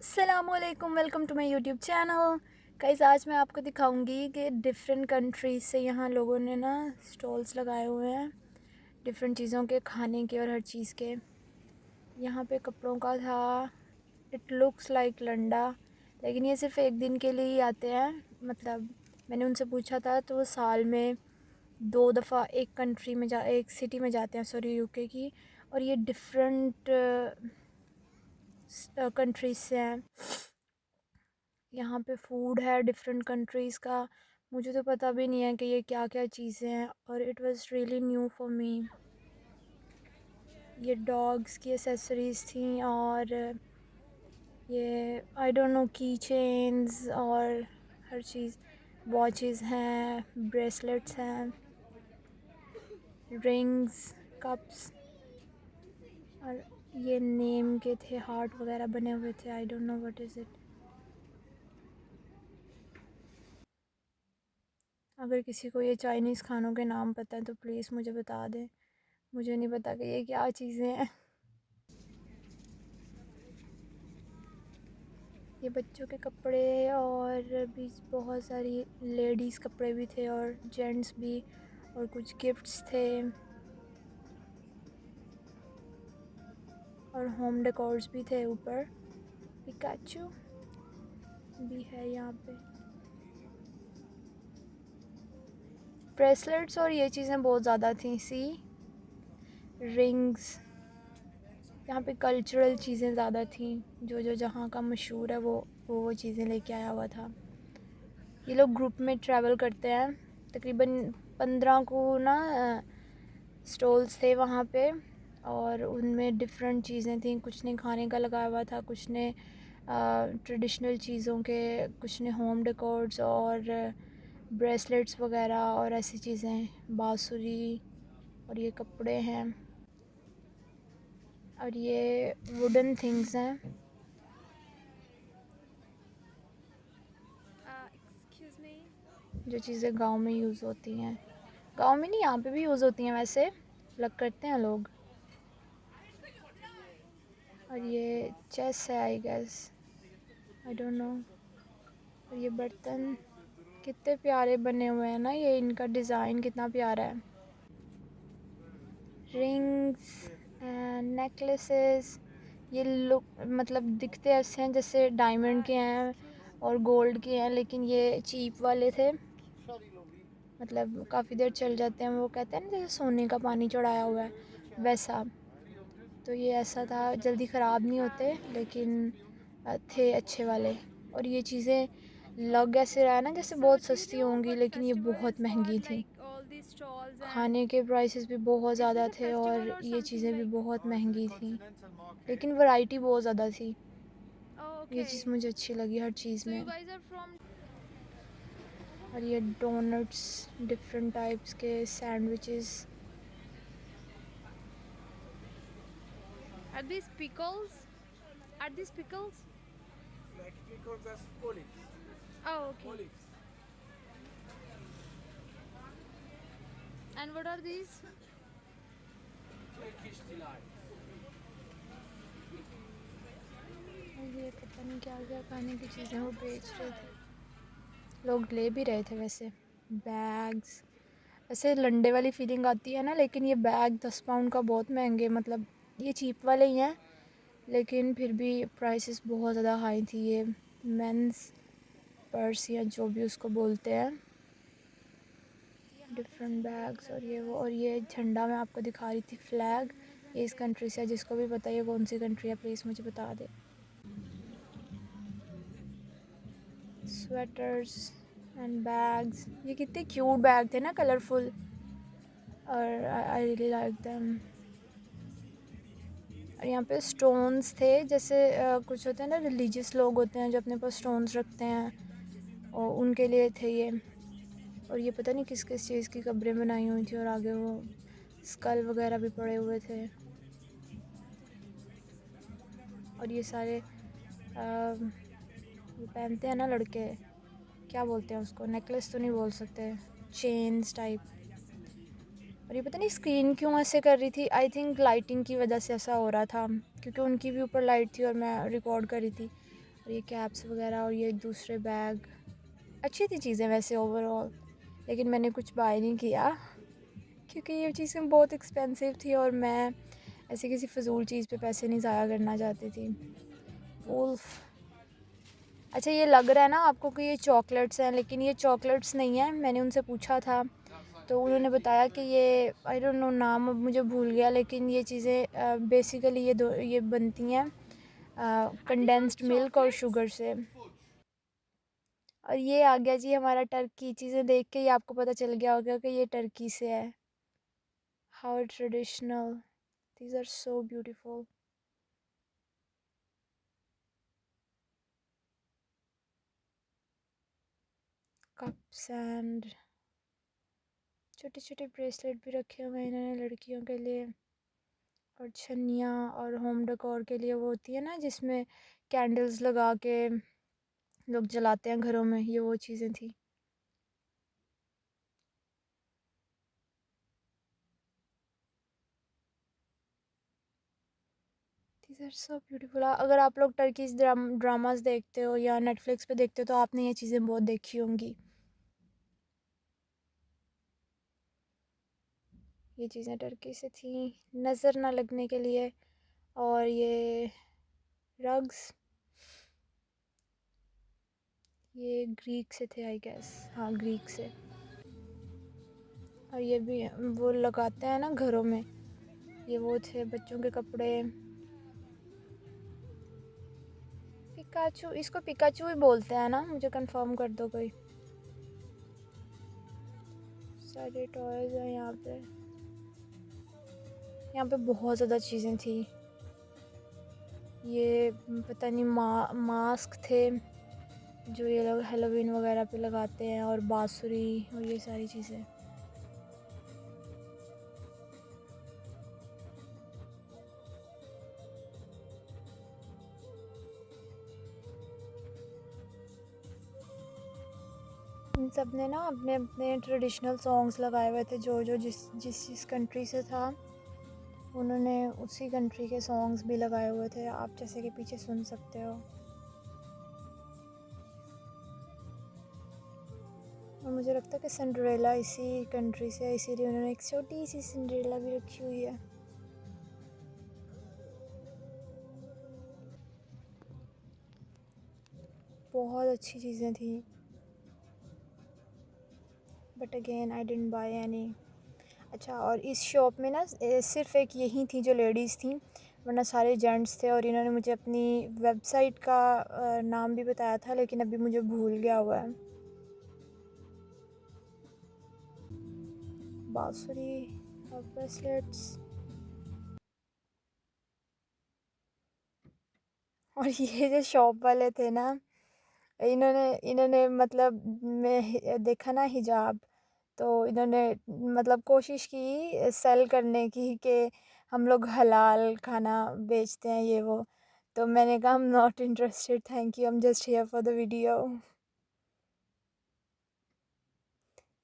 अस्सलामुअलैकुम, welcome to my YouTube channel. Guys, आज मैं आपको दिखाऊंगी कि डिफरेंट कंट्रीज से यहाँ लोगों ने ना स्टॉल्स लगाए हुए हैं डिफरेंट चीज़ों के, खाने के और हर चीज़ के। यहाँ पे कपड़ों का था। इट लुक्स लाइक लंडा, लेकिन ये सिर्फ एक दिन के लिए ही आते हैं। मतलब मैंने उनसे पूछा था तो वो साल में 2 दफ़ा एक सिटी में जाते हैं, सॉरी यूके की। और ये डिफरेंट कंट्रीज से हैं। यहाँ पे फूड है डिफरेंट कंट्रीज़ का। मुझे तो पता भी नहीं है कि ये क्या क्या चीज़ें हैं, और it was really new for me. ये डॉग्स की एसेसरीज़ थी, और ये आई डोंट नो की चेन्स और हर चीज़। वॉचेस हैं, ब्रेसलेट्स हैं, रिंग्स, कप्स, और ये नेम के थे, हार्ट वगैरह बने हुए थे। आई don't know what is it. अगर किसी को ये चाइनीज़ खानों के नाम पता है तो प्लीज़ मुझे बता दें। मुझे नहीं पता कि ये क्या चीज़ें हैं। ये बच्चों के कपड़े, और भी बहुत सारी लेडीज़ कपड़े भी थे और जेंट्स भी, और कुछ गिफ्ट्स थे, और होम डेकोर्स भी थे ऊपर। पिकाचू भी है यहाँ पे। ब्रेसलेट्स और ये चीज़ें बहुत ज़्यादा थी। सी रिंग्स, यहाँ पे कल्चरल चीज़ें ज़्यादा थी। जो जो जहाँ का मशहूर है वो चीज़ें लेके आया हुआ था। ये लोग ग्रुप में ट्रैवल करते हैं। तकरीबन 15 को ना स्टॉल्स थे वहाँ पे, और उनमें डिफरेंट चीज़ें थी। कुछ ने खाने का लगाया हुआ था, कुछ ने ट्रेडिशनल चीज़ों के, कुछ ने होम डेकोर्स और ब्रेसलेट्स वगैरह और ऐसी चीज़ें, बांसुरी, और ये कपड़े हैं, और ये वुडन थिंग्स हैं। Excuse me. जो चीज़ें गांव में यूज़ होती हैं, गांव में नहीं, यहाँ पे भी यूज़ होती हैं वैसे, लग करते हैं लोग। और ये चेस है, I guess, I don't know. और ये बर्तन कितने प्यारे बने हुए हैं ना, ये इनका डिज़ाइन कितना प्यारा है। रिंग्स एंड नेकलेसेस, ये लुक मतलब दिखते ऐसे हैं जैसे डायमंड के हैं और गोल्ड के हैं, लेकिन ये चीप वाले थे। मतलब काफ़ी देर चल जाते हैं, वो कहते हैं ना जैसे सोने का पानी चढ़ाया हुआ है वैसा। तो ये ऐसा था, जल्दी ख़राब नहीं होते, लेकिन थे अच्छे वाले। और ये चीज़ें लग ऐसे रहा है ना जैसे बहुत सस्ती होंगी, लेकिन ये बहुत महंगी थी। खाने के प्राइसेस भी बहुत ज़्यादा थे, और ये चीज़ें भी बहुत महंगी थी, लेकिन वैरायटी बहुत ज़्यादा थी। ये चीज़ मुझे अच्छी लगी हर चीज़ में। और ये डोनट्स, डिफरेंट टाइप्स के sandwiches. Are these pickles? Are these pickles? Like pickles as olives. Oh, okay. Olives. And what are these? Turkish delight. और ये पता नहीं क्या क्या खाने की चीज़ें वो बेच रहे थे, लोग ले भी रहे थे वैसे। बैग्स, ऐसे लंडे वाली फीलिंग आती है ना, लेकिन ये बैग 10 पाउंड का बहुत महंगे। मतलब ये चीप वाले ही हैं, लेकिन फिर भी प्राइसेस बहुत ज़्यादा हाई थी। ये मेंस पर्स या जो भी उसको बोलते हैं, डिफरेंट बैग्स, और ये वो। और ये झंडा मैं आपको दिखा रही थी, फ्लैग। ये इस कंट्री से है, जिसको भी पता है कौन सी कंट्री है प्लीज़ मुझे बता दे। स्वेटर्स एंड बैग्स, ये कितने क्यूट बैग थे ना, कलरफुल, और आई रियली लाइक देम। और यहाँ पे स्टोन्स थे, जैसे कुछ होते हैं ना रिलीजियस लोग होते हैं जो अपने पास स्टोन्स रखते हैं, और उनके लिए थे ये। और ये पता नहीं किस किस चीज़ की कब्रें बनाई हुई थी, और आगे वो स्कल वगैरह भी पड़े हुए थे। और ये सारे वो पहनते हैं ना लड़के, क्या बोलते हैं उसको, नेकलेस तो नहीं बोल सकते, चेन्स टाइप। और ये पता नहीं स्क्रीन क्यों ऐसे कर रही थी, आई थिंक लाइटिंग की वजह से ऐसा हो रहा था, क्योंकि उनकी भी ऊपर लाइट थी और मैं रिकॉर्ड कर रही थी। और ये कैप्स वगैरह और ये दूसरे बैग। अच्छी थी चीज़ें वैसे ओवरऑल, लेकिन मैंने कुछ बाय नहीं किया क्योंकि ये चीज़ें बहुत एक्सपेंसिव थी और मैं ऐसे किसी फ़िज़ूल चीज़ पे पैसे नहीं ज़ाया करना चाहती थी। वुल्फ। अच्छा, ये लग रहा है ना आपको कि ये चॉकलेट्स हैं, लेकिन ये चॉकलेट्स नहीं है। मैंने उनसे पूछा था तो उन्होंने बताया कि ये आई डोंट नो, नाम अब मुझे भूल गया, लेकिन ये चीज़ें बेसिकली ये बनती हैं Are these all condensed milk और chocolates? शुगर से। और ये आ गया जी हमारा टर्की। चीज़ें देख के ही आपको पता चल गया होगा कि ये टर्की से है। How traditional, these are so beautiful. Cups and छोटे छोटे ब्रेसलेट भी रखे हुए हैं इन्होंने लड़कियों के लिए। और छन्नियाँ और होम डेकोर के लिए वो होती है ना जिसमें कैंडल्स लगा के लोग जलाते हैं घरों में, ये वो चीज़ें थी। These are so beautiful. अगर आप लोग टर्कीज ड्रामास देखते हो या नेटफ्लिक्स पे देखते हो तो आपने ये चीज़ें बहुत देखी होंगी। ये चीज़ें टर्की से थी नज़र ना लगने के लिए। और ये रग्स, ये ग्रीक से थे आई गेस, हाँ ग्रीक से। और ये भी वो लगाते हैं ना घरों में, ये वो थे बच्चों के कपड़े। पिकाचू, इसको पिकाचू ही बोलते हैं ना, मुझे कंफर्म कर दो कोई। सारे टॉयज हैं यहाँ पे। यहाँ पे बहुत ज़्यादा चीज़ें थी। ये पता नहीं मास्क थे जो ये लोग हेलोवीन वगैरह पे लगाते हैं, और बांसुरी और ये सारी चीज़ें। इन सब ने ना अपने अपने ट्रेडिशनल सॉन्ग्स लगाए हुए थे, जो जो जिस कंट्री से था उन्होंने उसी कंट्री के सॉन्ग्स भी लगाए हुए थे, आप जैसे कि पीछे सुन सकते हो। और मुझे लगता है कि सिंड्रेला इसी कंट्री से है, इसीलिए उन्होंने एक छोटी सी सिंड्रेला भी रखी हुई है। बहुत अच्छी चीज़ें थी, but again I didn't by any. अच्छा, और इस शॉप में ना सिर्फ एक यही थी जो लेडीज़ थी, वरना सारे जेंट्स थे। और इन्होंने मुझे अपनी वेबसाइट का नाम भी बताया था, लेकिन अभी मुझे भूल गया हुआ है। बांसुरी और ब्रेसलेट्स। और ये जो शॉप वाले थे ना, इन्होंने इन्होंने मतलब मैं देखा ना हिजाब, तो इन्होंने मतलब कोशिश की सेल करने की कि हम लोग हलाल खाना बेचते हैं ये वो। तो मैंने कहा I'm not interested, thank you, I'm just here for the video।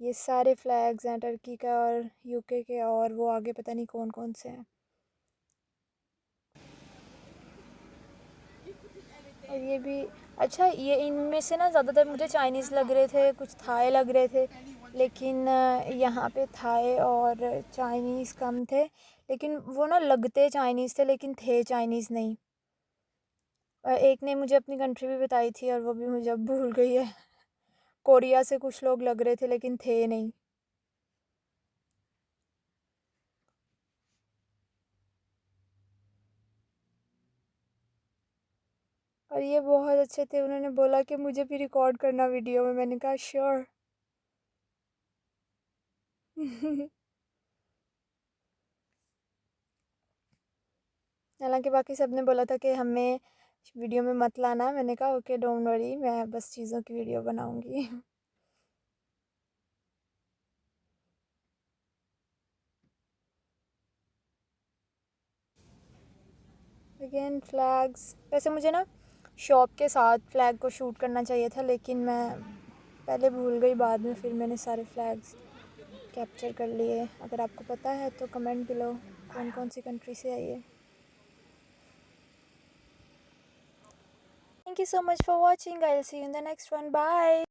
ये सारे फ्लैग्स हैं टर्की का और यूके के, और वो आगे पता नहीं कौन कौन से हैं। और ये भी अच्छा, ये इनमें से ना ज़्यादातर मुझे चाइनीज़ लग रहे थे, कुछ थाई लग रहे थे, लेकिन यहाँ पे थाई और चाइनीज़ कम थे, लेकिन वो ना लगते चाइनीज़ थे लेकिन थे चाइनीज़ नहीं। एक ने मुझे अपनी कंट्री भी बताई थी और वो भी मुझे अब भूल गई है। कोरिया से कुछ लोग लग रहे थे लेकिन थे नहीं। और ये बहुत अच्छे थे, उन्होंने बोला कि मुझे भी रिकॉर्ड करना वीडियो में, मैंने कहा श्योर। हालांकि बाकी सब ने बोला था कि हमें वीडियो में मत लाना, मैंने कहा ओके डोंट वरी, मैं बस चीज़ों की वीडियो बनाऊंगी। Again flags. वैसे मुझे ना शॉप के साथ फ्लैग को शूट करना चाहिए था, लेकिन मैं पहले भूल गई, बाद में फिर मैंने सारे फ्लैग्स कैप्चर कर लिए। अगर आपको पता है तो कमेंट बिलो कौन कौन सी कंट्री से आई है। Thank you so much for watching. I'll see you in the next one. Bye.